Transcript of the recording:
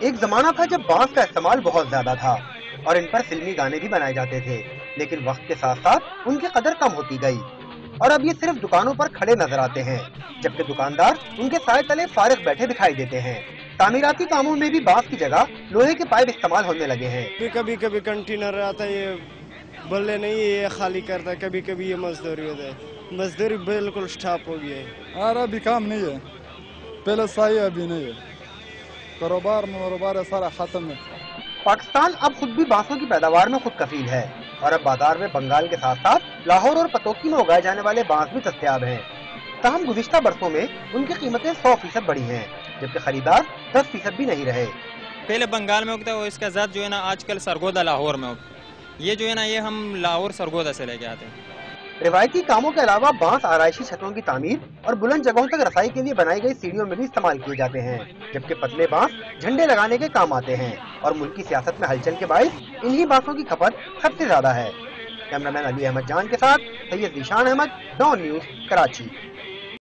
ایک زمانہ تھا جب بانس کا استعمال بہت زیادہ تھا اور ان پر فلمی گانے بھی بنائے جاتے تھے، لیکن وقت کے ساتھ ساتھ ان کی قدر کم ہوتی گئی اور اب یہ صرف دکانوں پر کھڑے نظر آتے ہیں، جبکہ دکاندار ان کے سائے تلے فارغ بیٹھے دکھائی دیتے ہیں۔ تعمیراتی کاموں میں بھی بانس کی جگہ لوہے کے پائپ استعمال ہونے لگے ہیں۔ کبھی کبھی کنٹینر آتا ہے، یہ بلے نہیں یہ خالی کرتا ہے، کبھی کبھی یہ مزدوری ہوتا ہے، مزدوری بالکل سٹاپ ہو گیا ہے۔ اور ابھی کام نہیں ہے، پہلے صحیح ابھی نہیں ہے، کاروبار سارا ختم ہے۔ پاکستان اب خود بھی بانسوں کی پیداوار میں خود کفیل ہے اور اب بازار میں بنگال کے ساتھ ساتھ لاہور اور پتوکی میں اگائے جانے والے بانس بھی دستیاب ہیں۔ تاہم گزشتہ برسوں میں ان کی قیمتیں 100% بڑھی ہیں، جبکہ خریدار 10% بھی نہیں رہے۔ پہلے بنگال میں اگتا ہے، اس کا ذات جو ہے نا آج کل سرگودا لاہور میں اگتا ہے، یہ جو ہے نا یہ ہم لاہور سرگودا سے لے کے آتے ہیں۔ روایتی کاموں کے علاوہ بانس آرائشی چھتوں کی تعمیر اور بلند جگہوں تک رسائی کے لیے بنائی گئی سیڑھیوں میں بھی استعمال کیے جاتے ہیں، جبکہ پتلے بانس جھنڈے لگانے کے کام آتے ہیں اور ملکی سیاست میں ہلچل کے باعث انہی بانسوں کی کھپت سب سے زیادہ ہے۔ کیمرہ مین علی احمد جان کے ساتھ سید ذیشان احمد، ڈان نیوز، کراچی۔